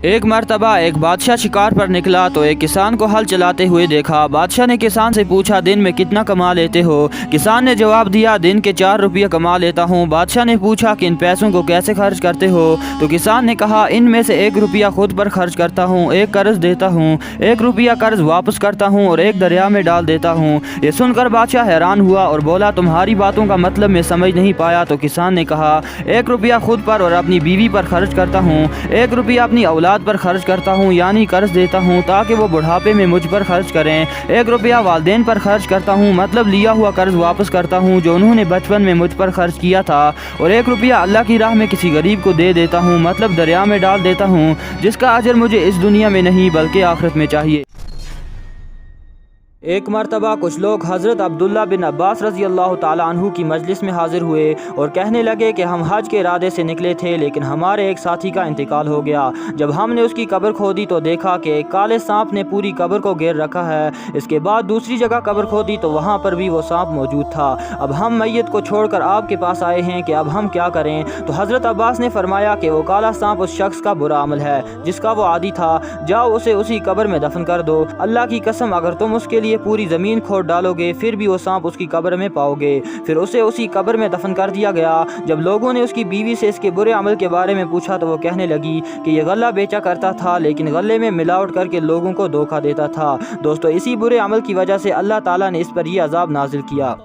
ایک مرتبہ ایک بادشاہ شکار پر نکلا تو ایک کسان کو ہل چلاتے ہوئے دیکھا۔ بادشاہ نے کسان سے پوچھا دن میں کتنا کما لیتے ہو؟ کسان نے جواب دیا دن کے 4 روپے کما لیتا ہوں۔ بادشاہ نے پوچھا کہ ان پیسوں کو کیسے خرچ کرتے ہو؟ تو کسان نے کہا ان میں سے 1 روپیہ خود پر خرچ کرتا ہوں، 1 قرض دیتا ہوں، 1 روپیہ قرض واپس کرتا ہوں اور 1 دریا میں ڈال دیتا ہوں۔ یہ سن کر بادشاہ حیران ہوا اور بولا تمہاری باتوں کا مطلب میں سمجھ نہیں پایا۔ تو کسان نے کہا 1 روپیہ خود پر اور اپنی بیوی پر خرچ کرتا ہوں، 1 روپیہ اپنی اولاد پر خرچ کرتا ہوں یعنی قرض دیتا ہوں تاکہ وہ بڑھاپے میں مجھ پر خرچ کریں، 1 روپیہ والدین پر خرچ کرتا ہوں مطلب لیا ہوا قرض واپس کرتا ہوں جو انہوں نے بچپن میں مجھ پر خرچ کیا تھا، اور 1 روپیہ اللہ کی راہ میں کسی غریب کو دے دیتا ہوں مطلب دریا میں ڈال دیتا ہوں جس کا اجر مجھے اس دنیا میں نہیں بلکہ آخرت میں چاہیے۔ ایک مرتبہ کچھ لوگ حضرت عبداللہ بن عباس رضی اللہ تعالیٰ عنہ کی مجلس میں حاضر ہوئے اور کہنے لگے کہ ہم حج کے ارادے سے نکلے تھے لیکن ہمارے ایک ساتھی کا انتقال ہو گیا۔ جب ہم نے اس کی قبر کھودی تو دیکھا کہ ایک کالے سانپ نے پوری قبر کو گھیر رکھا ہے۔ اس کے بعد دوسری جگہ قبر کھودی تو وہاں پر بھی وہ سانپ موجود تھا۔ اب ہم میت کو چھوڑ کر آپ کے پاس آئے ہیں کہ اب ہم کیا کریں؟ تو حضرت عباس نے فرمایا کہ وہ کالا سانپ اس شخص کا برا عمل ہے جس کا وہ عادی تھا، جاؤ اسے اسی قبر میں دفن کر دو۔ اللہ کی قسم اگر تم اس کے لیے پوری زمین کھود ڈالو گے پھر بھی وہ سانپ اس کی قبر میں پاؤ گے۔ پھر اسے اسی قبر میں دفن کر دیا گیا۔ جب لوگوں نے اس کی بیوی سے اس کے برے عمل کے بارے میں پوچھا تو وہ کہنے لگی کہ یہ غلہ بیچا کرتا تھا لیکن غلے میں ملاوٹ کر کے لوگوں کو دھوکہ دیتا تھا۔ دوستو اسی برے عمل کی وجہ سے اللہ تعالیٰ نے اس پر یہ عذاب نازل کیا۔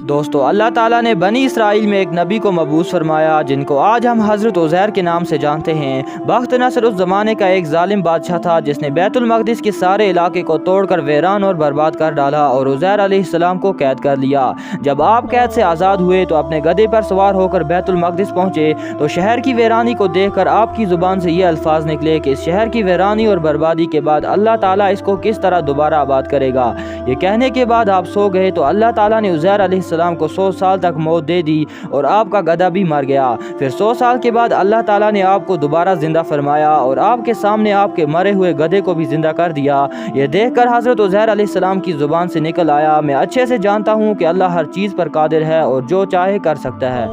دوستو اللہ تعالیٰ نے بنی اسرائیل میں ایک نبی کو مبعوث فرمایا جن کو آج ہم حضرت عزیر کے نام سے جانتے ہیں۔ بخت نصر اس زمانے کا ایک ظالم بادشاہ تھا جس نے بیت المقدس کے سارے علاقے کو توڑ کر ویران اور برباد کر ڈالا اور عزیر علیہ السلام کو قید کر لیا۔ جب آپ قید سے آزاد ہوئے تو اپنے گدھے پر سوار ہو کر بیت المقدس پہنچے تو شہر کی ویرانی کو دیکھ کر آپ کی زبان سے یہ الفاظ نکلے کہ اس شہر کی ویرانی اور بربادی کے بعد اللہ تعالیٰ اس کو کس طرح دوبارہ آباد کرے گا۔ یہ کہنے کے بعد آپ سو گئے تو اللہ تعالیٰ نے عزیر علیہ السلام کو 100 سال تک موت دے دی اور آپ کا گدھا بھی مر گیا۔ پھر 100 سال کے بعد اللہ تعالیٰ نے آپ کو دوبارہ زندہ فرمایا اور آپ کے سامنے آپ کے مرے ہوئے گدھے کو بھی زندہ کر دیا۔ یہ دیکھ کر حضرت عزیر علیہ السلام کی زبان سے نکل آیا میں اچھے سے جانتا ہوں کہ اللہ ہر چیز پر قادر ہے اور جو چاہے کر سکتا ہے۔